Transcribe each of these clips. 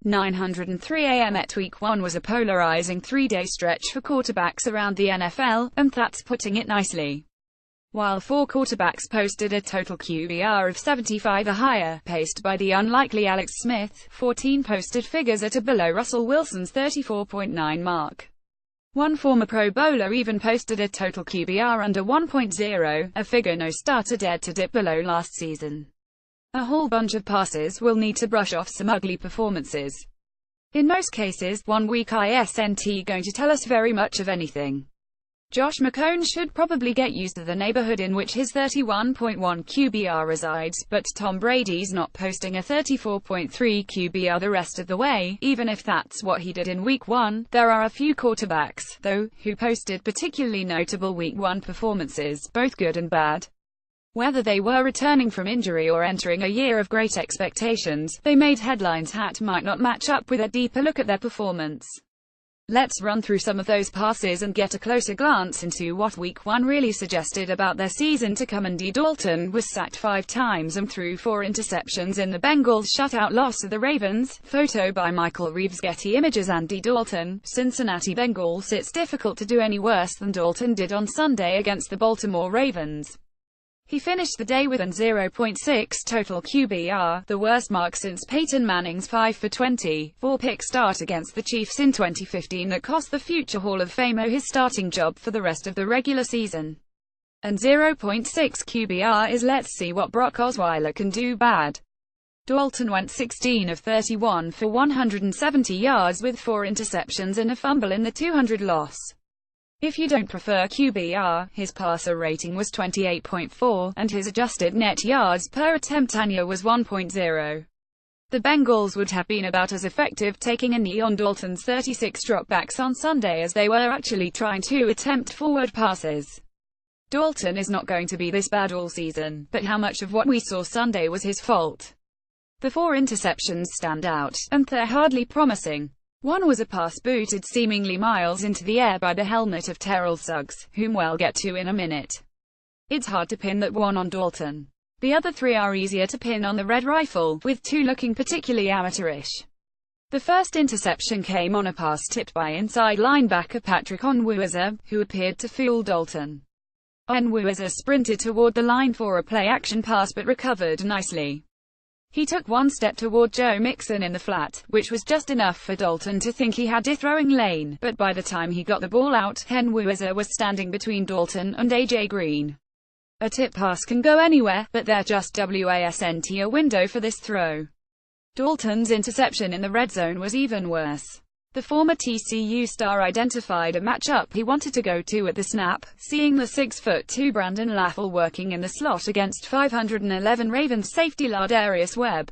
9:03 a.m. at Week 1 was a polarizing three-day stretch for quarterbacks around the NFL, and that's putting it nicely. While 4 quarterbacks posted a total QBR of 75 or higher, paced by the unlikely Alex Smith, 14 posted figures at or below Russell Wilson's 34.9 mark. One former Pro Bowler even posted a total QBR under 1.0, a figure no starter dared to dip below last season. A whole bunch of passes will need to brush off some ugly performances. In most cases, 1 week isn't going to tell us very much of anything. Josh McCown should probably get used to the neighborhood in which his 31.1 QBR resides, but Tom Brady's not posting a 34.3 QBR the rest of the way, even if that's what he did in Week 1. There are a few quarterbacks, though, who posted particularly notable Week 1 performances, both good and bad. Whether they were returning from injury or entering a year of great expectations, they made headlines that might not match up with a deeper look at their performance. Let's run through some of those passes and get a closer glance into what Week 1 really suggested about their season to come. Andy Dalton was sacked 5 times and threw 4 interceptions in the Bengals' shutout loss to the Ravens. Photo by Michael Reeves. Getty Images. Andy Dalton, Cincinnati Bengals. It's difficult to do any worse than Dalton did on Sunday against the Baltimore Ravens. He finished the day with an 0.6 total QBR, the worst mark since Peyton Manning's 5 for 20, 4-pick start against the Chiefs in 2015 that cost the future Hall of Famer his starting job for the rest of the regular season. And 0.6 QBR is let's see what Brock Osweiler can do bad. Dalton went 16 of 31 for 170 yards with 4 interceptions and a fumble in the 200 loss. If you don't prefer QBR, his passer rating was 28.4, and his adjusted net yards per attempt annual was 1.0. The Bengals would have been about as effective taking a knee on Dalton's 36 dropbacks on Sunday as they were actually trying to attempt forward passes. Dalton is not going to be this bad all season, but how much of what we saw Sunday was his fault? The 4 interceptions stand out, and they're hardly promising. One was a pass booted seemingly miles into the air by the helmet of Terrell Suggs, whom we'll get to in a minute. It's hard to pin that one on Dalton. The other 3 are easier to pin on the Red Rifle, with 2 looking particularly amateurish. The first interception came on a pass tipped by inside linebacker Patrick Onwuaza, who appeared to fool Dalton. Onwuaza sprinted toward the line for a play-action pass but recovered nicely. He took 1 step toward Joe Mixon in the flat, which was just enough for Dalton to think he had a throwing lane, but by the time he got the ball out, Onwuaza was standing between Dalton and A.J. Green. A tip pass can go anywhere, but there just wasn't a window for this throw. Dalton's interception in the red zone was even worse. The former TCU star identified a matchup he wanted to go to at the snap, seeing the 6'2" Brandon LaFleur working in the slot against 511 Ravens safety Lardarius Webb.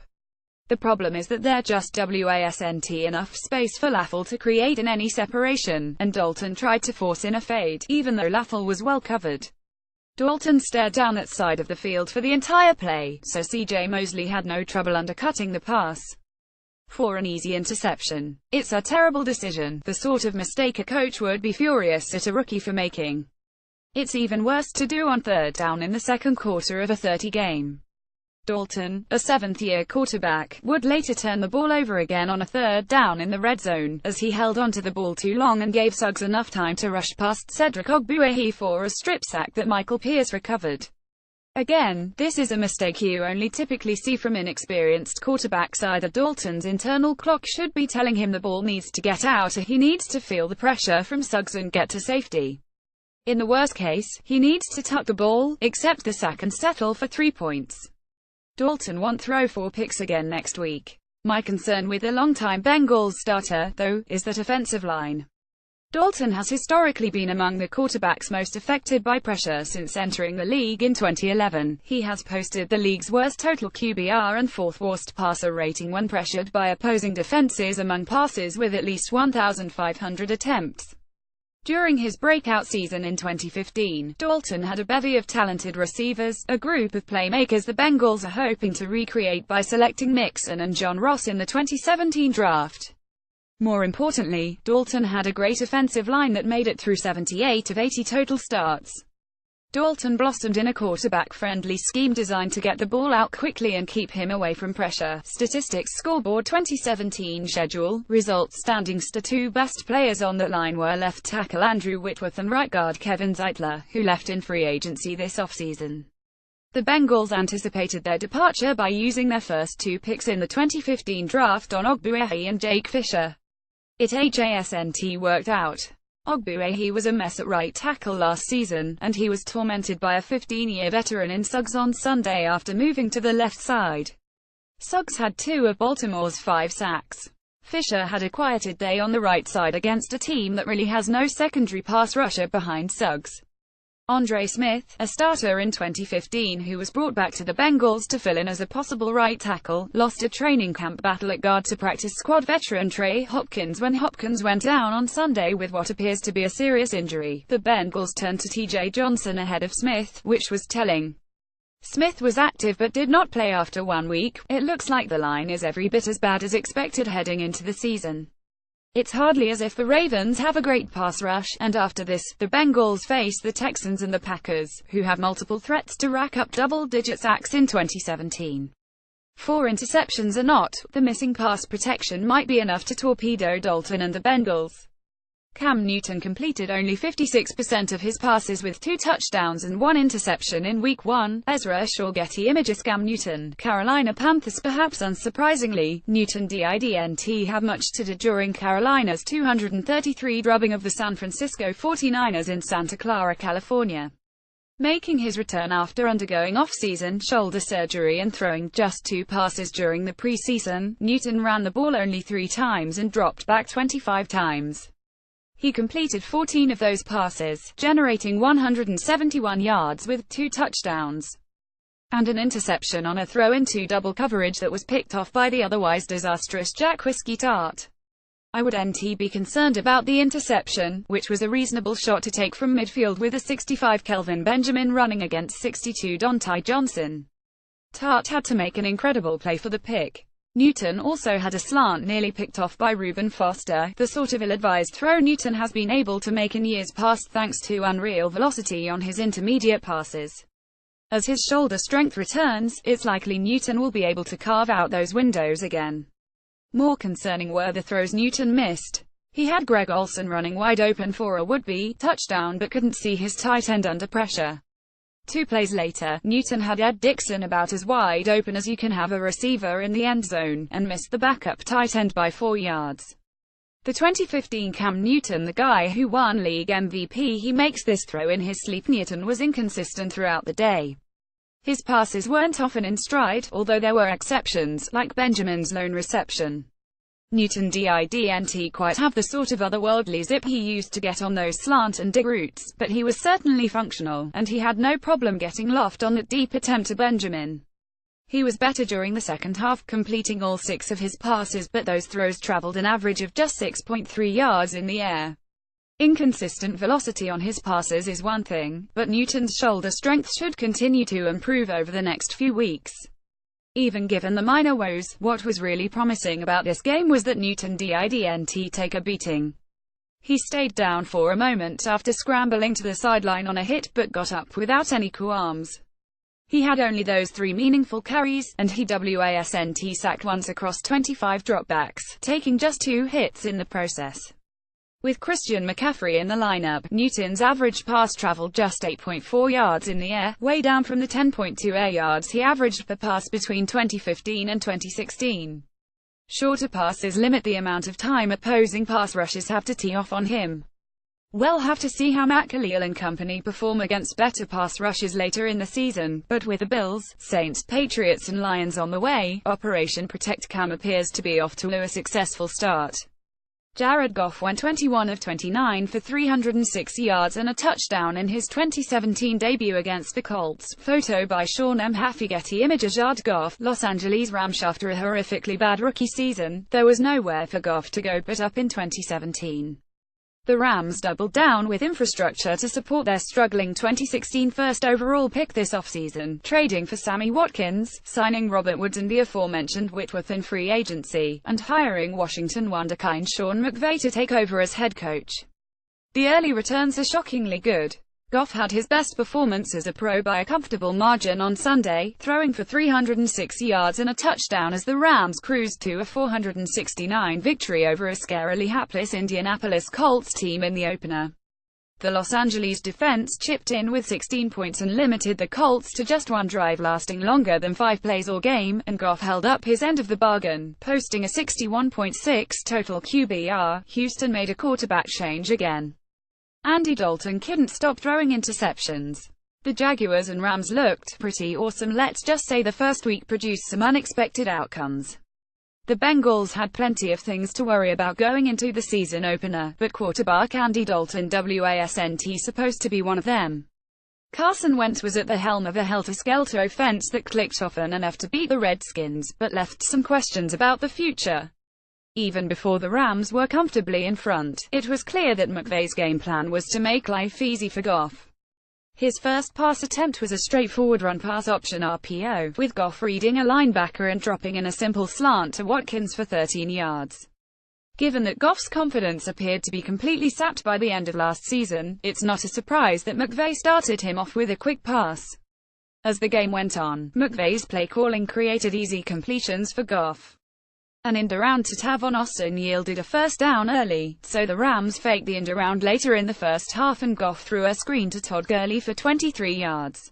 The problem is that there just wasn't enough space for LaFleur to create any separation, and Dalton tried to force in a fade, even though LaFleur was well covered. Dalton stared down that side of the field for the entire play, so C.J. Mosley had no trouble undercutting the pass for an easy interception. It's a terrible decision, the sort of mistake a coach would be furious at a rookie for making. It's even worse to do on 3rd down in the second quarter of a 30 game. Dalton, a 7th-year quarterback, would later turn the ball over again on a 3rd down in the red zone, as he held onto the ball too long and gave Suggs enough time to rush past Cedric Ogbuehi for a strip sack that Michael Pierce recovered. Again, this is a mistake you only typically see from inexperienced quarterbacks. Either Dalton's internal clock should be telling him the ball needs to get out, or he needs to feel the pressure from Suggs and get to safety. In the worst case, he needs to tuck the ball, accept the sack and settle for 3 points. Dalton won't throw 4 picks again next week. My concern with the longtime Bengals starter, though, is that offensive line. Dalton has historically been among the quarterbacks most affected by pressure since entering the league in 2011. He has posted the league's worst total QBR and 4th worst passer rating when pressured by opposing defenses among passers with at least 1,500 attempts. During his breakout season in 2015, Dalton had a bevy of talented receivers, a group of playmakers the Bengals are hoping to recreate by selecting Mixon and John Ross in the 2017 draft. More importantly, Dalton had a great offensive line that made it through 78 of 80 total starts. Dalton blossomed in a quarterback-friendly scheme designed to get the ball out quickly and keep him away from pressure. Statistics Scoreboard 2017 schedule. Results standings. The two best players on the line were left tackle Andrew Whitworth and right guard Kevin Zeitler, who left in free agency this offseason. The Bengals anticipated their departure by using their first two picks in the 2015 draft on Ogbuehi and Jake Fisher. It hasn't worked out. Ogbuehi was a mess at right tackle last season, and he was tormented by a 15-year veteran in Suggs on Sunday after moving to the left side. Suggs had 2 of Baltimore's 5 sacks. Fisher had a quieted day on the right side against a team that really has no secondary pass rusher behind Suggs. Andre Smith, a starter in 2015 who was brought back to the Bengals to fill in as a possible right tackle, lost a training camp battle at guard to practice squad veteran Trey Hopkins when Hopkins went down on Sunday with what appears to be a serious injury. The Bengals turned to TJ Johnson ahead of Smith, which was telling. Smith was active but did not play after 1 week. It looks like the line is every bit as bad as expected heading into the season. It's hardly as if the Ravens have a great pass rush, and after this, the Bengals face the Texans and the Packers, who have multiple threats to rack up double-digit sacks in 2017. 4 interceptions are not. The missing pass protection might be enough to torpedo Dalton and the Bengals. Cam Newton completed only 56% of his passes with 2 touchdowns and 1 interception in Week 1. Ezra Shaw Getty Images. Cam Newton, Carolina Panthers. Perhaps unsurprisingly, Newton didn't have much to do during Carolina's 233 drubbing of the San Francisco 49ers in Santa Clara, California. Making his return after undergoing off-season shoulder surgery and throwing just 2 passes during the preseason, Newton ran the ball only 3 times and dropped back 25 times. He completed 14 of those passes, generating 171 yards with 2 touchdowns and an interception on a throw into double coverage that was picked off by the otherwise disastrous Jack Whiskey Tart. I wouldn't be concerned about the interception, which was a reasonable shot to take from midfield with a 65 Kelvin Benjamin running against 62 Dontai Johnson. Tart had to make an incredible play for the pick. Newton also had a slant nearly picked off by Reuben Foster, the sort of ill-advised throw Newton has been able to make in years past thanks to unreal velocity on his intermediate passes. As his shoulder strength returns, it's likely Newton will be able to carve out those windows again. More concerning were the throws Newton missed. He had Greg Olsen running wide open for a would-be touchdown but couldn't see his tight end under pressure. 2 plays later, Newton had Ed Dixon about as wide open as you can have a receiver in the end zone, and missed the backup tight end by 4 yards. The 2015 Cam Newton, the guy who won league MVP, he makes this throw in his sleep. Newton was inconsistent throughout the day. His passes weren't often in stride, although there were exceptions, like Benjamin's lone reception. Newton didn't quite have the sort of otherworldly zip he used to get on those slant and dig routes, but he was certainly functional, and he had no problem getting loft on that deep attempt to Benjamin. He was better during the second half, completing all 6 of his passes, but those throws traveled an average of just 6.3 yards in the air. Inconsistent velocity on his passes is one thing, but Newton's shoulder strength should continue to improve over the next few weeks. Even given the minor woes, what was really promising about this game was that Newton didn't take a beating. He stayed down for a moment after scrambling to the sideline on a hit, but got up without any qualms. He had only those 3 meaningful carries, and he wasn't sacked once across 25 dropbacks, taking just 2 hits in the process. With Christian McCaffrey in the lineup, Newton's average pass traveled just 8.4 yards in the air, way down from the 10.2 air yards he averaged per pass between 2015 and 2016. Shorter passes limit the amount of time opposing pass rushers have to tee off on him. We'll have to see how Matt Khalil and company perform against better pass rushers later in the season, but with the Bills, Saints, Patriots and Lions on the way, Operation Protect Cam appears to be off to a successful start. Jared Goff went 21 of 29 for 306 yards and a touchdown in his 2017 debut against the Colts. Photo by Sean M. Haffey. Getty Images. Jared Goff, Los Angeles Rams. After a horrifically bad rookie season, there was nowhere for Goff to go but up in 2017. The Rams doubled down with infrastructure to support their struggling 2016 first overall pick this offseason, trading for Sammy Watkins, signing Robert Woods and the aforementioned Whitworth in free agency, and hiring Washington wunderkind Sean McVay to take over as head coach. The early returns are shockingly good. Goff had his best performance as a pro by a comfortable margin on Sunday, throwing for 306 yards and a touchdown as the Rams cruised to a 469 victory over a scarily hapless Indianapolis Colts team in the opener. The Los Angeles defense chipped in with 16 points and limited the Colts to just one drive lasting longer than 5 plays or game, and Goff held up his end of the bargain, posting a 61.6 total QBR. Houston made a quarterback change again. Andy Dalton couldn't stop throwing interceptions. The Jaguars and Rams looked pretty awesome. Let's just say the first week produced some unexpected outcomes. The Bengals had plenty of things to worry about going into the season opener, but quarterback Andy Dalton wasn't supposed to be one of them. Carson Wentz was at the helm of a helter-skelter offense that clicked often enough to beat the Redskins, but left some questions about the future. Even before the Rams were comfortably in front, it was clear that McVay's game plan was to make life easy for Goff. His first pass attempt was a straightforward run-pass option RPO, with Goff reading a linebacker and dropping in a simple slant to Watkins for 13 yards. Given that Goff's confidence appeared to be completely sapped by the end of last season, it's not a surprise that McVay started him off with a quick pass. As the game went on, McVay's play calling created easy completions for Goff. An end-around to Tavon Austin yielded a first down early, so the Rams faked the end-around later in the first half and Goff threw a screen to Todd Gurley for 23 yards.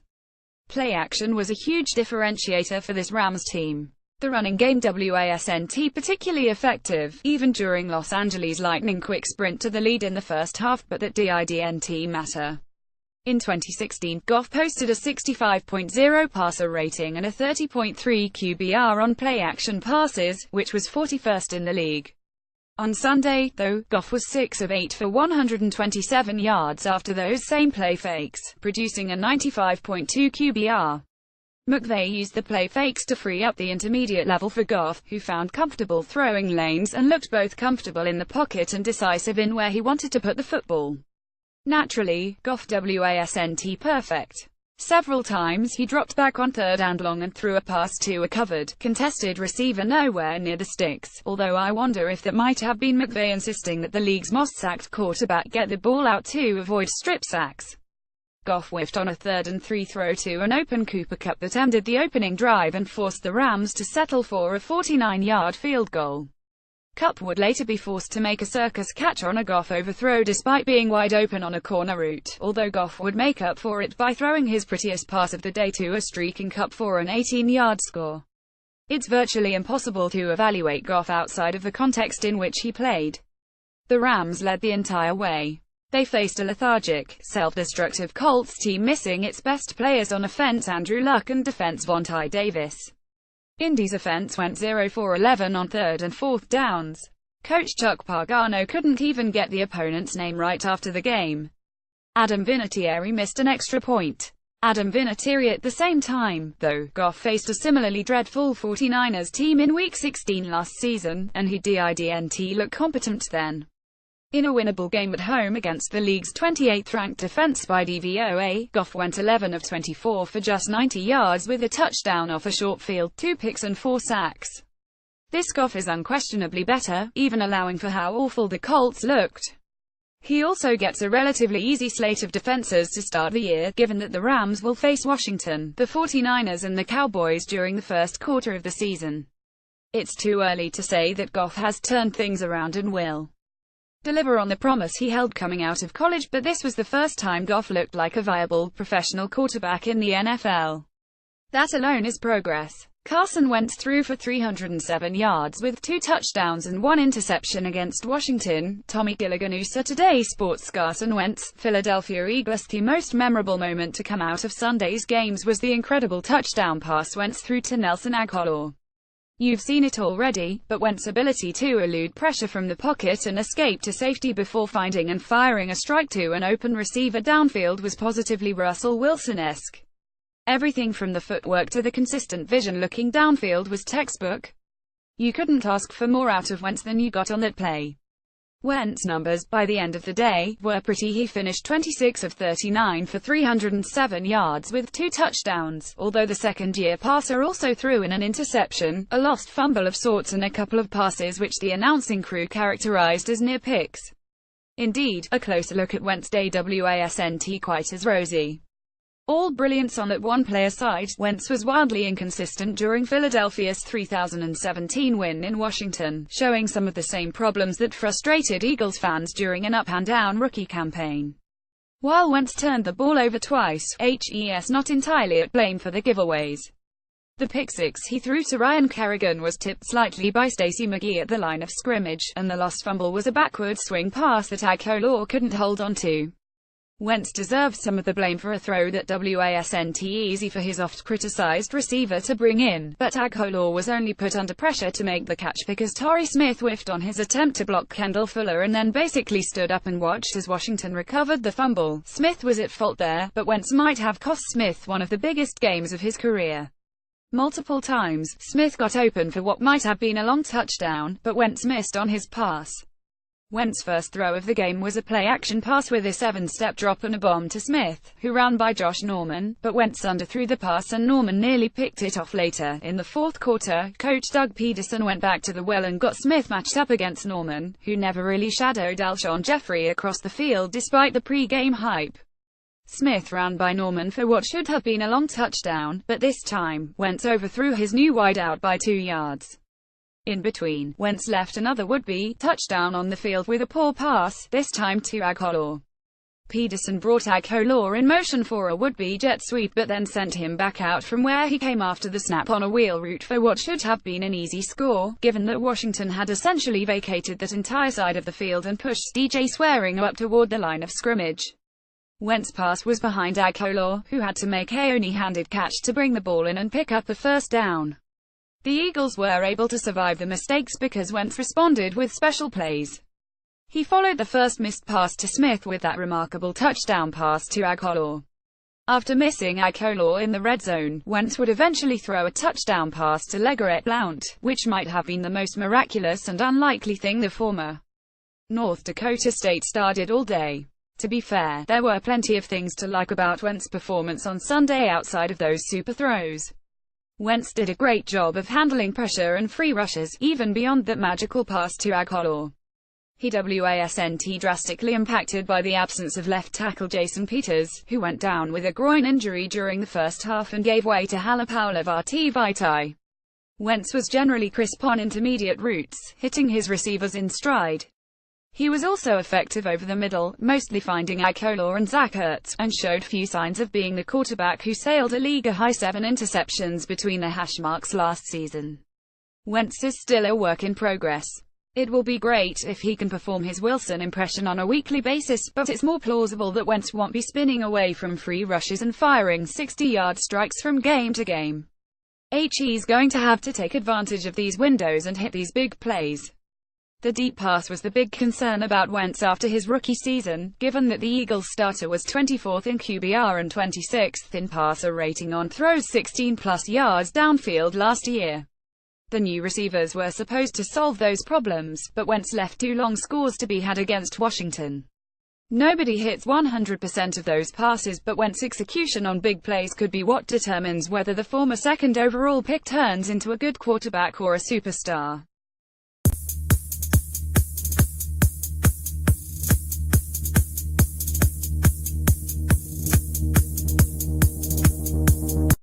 Play action was a huge differentiator for this Rams team. The running game wasn't particularly effective, even during Los Angeles Lightning quick sprint to the lead in the first half, but that didn't matter. In 2016, Goff posted a 65.0 passer rating and a 30.3 QBR on play-action passes, which was 41st in the league. On Sunday, though, Goff was 6 of 8 for 127 yards after those same play fakes, producing a 95.2 QBR. McVay used the play fakes to free up the intermediate level for Goff, who found comfortable throwing lanes and looked both comfortable in the pocket and decisive in where he wanted to put the football. Naturally, Goff wasn't perfect. Several times he dropped back on 3rd and long and threw a pass to a covered, contested receiver nowhere near the sticks, although I wonder if that might have been McVay insisting that the league's most sacked quarterback get the ball out to avoid strip sacks. Goff whiffed on a 3rd and 3 throw to an open Cooper Kupp that ended the opening drive and forced the Rams to settle for a 49-yard field goal. Kupp would later be forced to make a circus catch on a Goff overthrow despite being wide open on a corner route, although Goff would make up for it by throwing his prettiest pass of the day to a streaking Kupp for an 18-yard score. It's virtually impossible to evaluate Goff outside of the context in which he played. The Rams led the entire way. They faced a lethargic, self-destructive Colts team missing its best players on offense Andrew Luck and defense Vontae Davis. Indy's offense went 0 for 11 on 3rd and 4th downs. Coach Chuck Pagano couldn't even get the opponent's name right after the game. Adam Vinatieri missed an extra point. Adam Vinatieri at the same time, though, Goff faced a similarly dreadful 49ers team in Week 16 last season, and he didn't look competent then. In a winnable game at home against the league's 28th-ranked defense by DVOA, Goff went 11 of 24 for just 90 yards with a touchdown off a short field, 2 picks and 4 sacks. This Goff is unquestionably better, even allowing for how awful the Colts looked. He also gets a relatively easy slate of defenses to start the year, given that the Rams will face Washington, the 49ers and the Cowboys during the first quarter of the season. It's too early to say that Goff has turned things around and will deliver on the promise he held coming out of college, but this was the first time Goff looked like a viable professional quarterback in the NFL. That alone is progress. Carson Wentz threw for 307 yards with 2 touchdowns and 1 interception against Washington. Tommy Gilligan Today Sports. Carson Wentz, Philadelphia Eagles. The most memorable moment to come out of Sunday's games was the incredible touchdown pass Wentz threw to Nelson Agholor. You've seen it already, but Wentz's ability to elude pressure from the pocket and escape to safety before finding and firing a strike to an open receiver downfield was positively Russell Wilson-esque. Everything from the footwork to the consistent vision looking downfield was textbook. You couldn't ask for more out of Wentz than you got on that play. Wentz's numbers, by the end of the day, were pretty. He finished 26 of 39 for 307 yards with 2 touchdowns, although the second-year passer also threw in an interception, a lost fumble of sorts and a couple of passes which the announcing crew characterized as near picks. Indeed, a closer look at Wentz wasn't quite as rosy. All brilliance on that one-player side, Wentz was wildly inconsistent during Philadelphia's 2017 win in Washington, showing some of the same problems that frustrated Eagles fans during an up-and-down rookie campaign. While Wentz turned the ball over twice, he's not entirely at blame for the giveaways. The pick six he threw to Ryan Kerrigan was tipped slightly by Stacey McGee at the line of scrimmage, and the lost fumble was a backward swing pass that Agholor couldn't hold on to. Wentz deserved some of the blame for a throw that wasn't easy for his oft-criticized receiver to bring in, but Agholor was only put under pressure to make the catch because Torrey Smith whiffed on his attempt to block Kendall Fuller and then basically stood up and watched as Washington recovered the fumble. Smith was at fault there, but Wentz might have cost Smith one of the biggest games of his career. Multiple times, Smith got open for what might have been a long touchdown, but Wentz missed on his pass. Wentz's first throw of the game was a play-action pass with a 7-step drop and a bomb to Smith, who ran by Josh Norman, but Wentz underthrew the pass and Norman nearly picked it off later. In the fourth quarter, coach Doug Peterson went back to the well and got Smith matched up against Norman, who never really shadowed Alshon Jeffrey across the field despite the pre-game hype. Smith ran by Norman for what should have been a long touchdown, but this time, Wentz overthrew his new wideout by 2 yards. In between, Wentz left another would-be touchdown on the field with a poor pass, this time to Agholor. Peterson brought Agholor in motion for a would-be jet sweep but then sent him back out from where he came after the snap on a wheel route for what should have been an easy score, given that Washington had essentially vacated that entire side of the field and pushed DJ Swearing up toward the line of scrimmage. Wentz's pass was behind Agholor, who had to make a one-handed catch to bring the ball in and pick up a first down. The Eagles were able to survive the mistakes because Wentz responded with special plays. He followed the first missed pass to Smith with that remarkable touchdown pass to Agholor. After missing Agholor in the red zone, Wentz would eventually throw a touchdown pass to LeGarrette Blount, which might have been the most miraculous and unlikely thing the former North Dakota State star did all day. To be fair, there were plenty of things to like about Wentz's performance on Sunday outside of those super throws. Wentz did a great job of handling pressure and free rushes, even beyond that magical pass to Agholor. He wasn't drastically impacted by the absence of left tackle Jason Peters, who went down with a groin injury during the first half and gave way to Halapoulivaati Vaitai. Wentz was generally crisp on intermediate routes, hitting his receivers in stride. He was also effective over the middle, mostly finding Agholor and Zach Ertz, and showed few signs of being the quarterback who sailed a league-high 7 interceptions between the hash marks last season. Wentz is still a work in progress. It will be great if he can perform his Wilson impression on a weekly basis, but it's more plausible that Wentz won't be spinning away from free rushes and firing 60-yard strikes from game to game. He's going to have to take advantage of these windows and hit these big plays. The deep pass was the big concern about Wentz after his rookie season, given that the Eagles starter was 24th in QBR and 26th in passer rating on throws 16-plus yards downfield last year. The new receivers were supposed to solve those problems, but Wentz left 2 long scores to be had against Washington. Nobody hits 100% of those passes, but Wentz's execution on big plays could be what determines whether the former second overall pick turns into a good quarterback or a superstar.